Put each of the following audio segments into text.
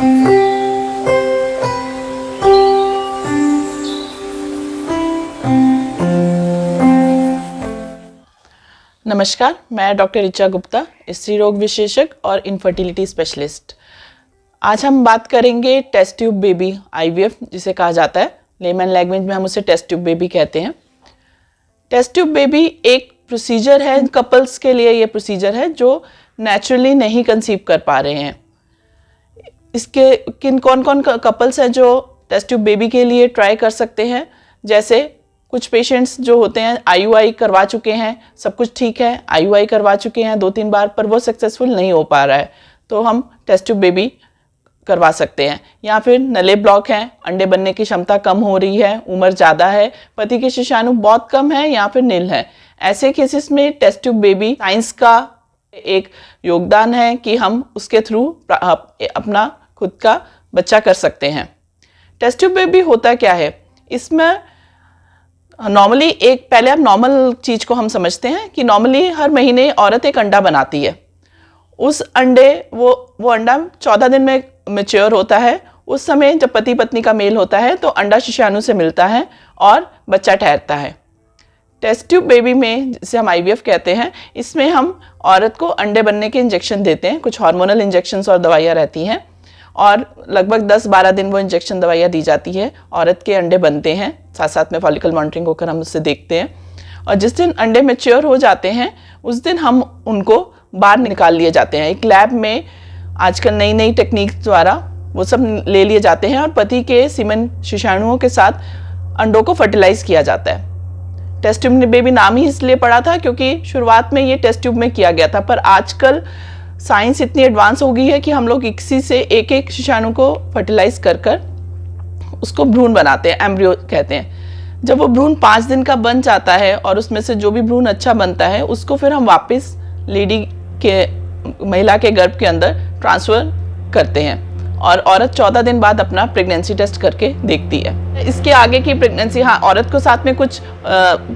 नमस्कार, मैं डॉक्टर ऋचा गुप्ता, स्त्री रोग विशेषज्ञ और इनफर्टिलिटी स्पेशलिस्ट। आज हम बात करेंगे टेस्ट ट्यूब बेबी IVF जिसे कहा जाता है, लेमन लैंग्वेज में हम उसे टेस्ट ट्यूब बेबी कहते हैं। टेस्ट ट्यूब बेबी एक प्रोसीजर है, कपल्स के लिए ये प्रोसीजर है जो नेचुरली नहीं कंसीव कर पा रहे हैं। इसके कौन कौन कपल्स हैं जो टेस्ट ट्यूब बेबी के लिए ट्राई कर सकते हैं। जैसे कुछ पेशेंट्स जो होते हैं IUI करवा चुके हैं, सब कुछ ठीक है, IUI करवा चुके हैं 2-3 बार, पर वो सक्सेसफुल नहीं हो पा रहा है, तो हम टेस्ट ट्यूब बेबी करवा सकते हैं। या फिर नले ब्लॉक हैं, अंडे बनने की क्षमता कम हो रही है, उम्र ज़्यादा है, पति के शिशाणु बहुत कम है या फिर नील है। ऐसे केसेस में टेस्ट ट्यूब बेबी साइंस का एक योगदान है कि हम उसके थ्रू अपना खुद का बच्चा कर सकते हैं। टेस्ट ट्यूब बेबी होता क्या है, इसमें नॉर्मली पहले आप नॉर्मल चीज़ को हम समझते हैं कि नॉर्मली हर महीने औरत एक अंडा बनाती है। उस अंडे वो अंडा 14 दिन में मैच्योर होता है। उस समय जब पति पत्नी का मेल होता है तो अंडा शिशाणु से मिलता है और बच्चा ठहरता है। टेस्ट ट्यूब बेबी में, जिसे हम IVF कहते हैं, इसमें हम औरत को अंडे बनने के इंजेक्शन देते हैं। कुछ हार्मोनल इंजेक्शंस और दवाइयाँ रहती हैं और लगभग 10-12 दिन वो इंजेक्शन दवाइयाँ दी जाती है। औरत के अंडे बनते हैं, साथ साथ में फॉलिकल मॉनिटरिंग होकर हम उससे देखते हैं। और जिस दिन अंडे मैच्योर हो जाते हैं उस दिन हम उनको बाहर निकाल लिए जाते हैं। एक लैब में आजकल नई नई टेक्निक द्वारा वो सब ले लिए जाते हैं और पति के सीमन शिशाणुओं के साथ अंडों को फर्टिलाइज किया जाता है। टेस्ट ट्यूब बेबी नाम ही इसलिए पड़ा था क्योंकि शुरुआत में ये टेस्ट ट्यूब में किया गया था, पर आजकल साइंस इतनी एडवांस हो गई है कि हम लोग इसी से एक शिशाणु को फर्टिलाइज कर उसको भ्रूण बनाते हैं, एम्ब्रियो कहते हैं। जब वो भ्रूण 5 दिन का बन जाता है और उसमें से जो भी भ्रूण अच्छा बनता है उसको फिर हम वापस महिला के गर्भ के अंदर ट्रांसफ़र करते हैं और औरत 14 दिन बाद अपना प्रेगनेंसी टेस्ट करके देखती है। इसके आगे की प्रेगनेंसी, हाँ, औरत को साथ में कुछ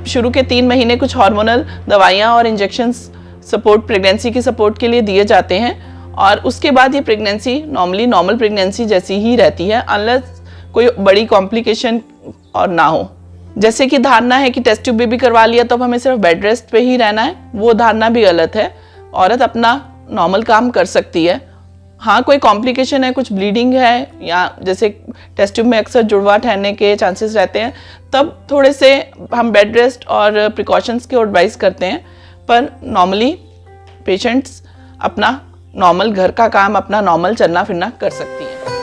शुरू के 3 महीने कुछ हार्मोनल दवाइयाँ और इंजेक्शंस सपोर्ट, प्रेगनेंसी की सपोर्ट के लिए दिए जाते हैं और उसके बाद ये प्रेगनेंसी नॉर्मल प्रेगनेंसी जैसी ही रहती है, अनलेस कोई बड़ी कॉम्प्लिकेशन और ना हो। जैसे कि धारणा है कि टेस्ट ट्यूब बेबी करवा लिया तो अब हमें सिर्फ बेड रेस्ट पे ही रहना है, वो धारणा भी गलत है। औरत अपना नॉर्मल काम कर सकती है। हाँ, कोई कॉम्प्लिकेशन है, कुछ ब्लीडिंग है या जैसे टेस्ट ट्यूब में अक्सर जुड़वा ठहरने के चांसेस रहते हैं, तब थोड़े से हम बेड रेस्ट और प्रिकॉशंस की एडवाइस करते हैं। पर नॉर्मली पेशेंट्स अपना नॉर्मल घर का काम, अपना नॉर्मल चलना फिरना कर सकती हैं।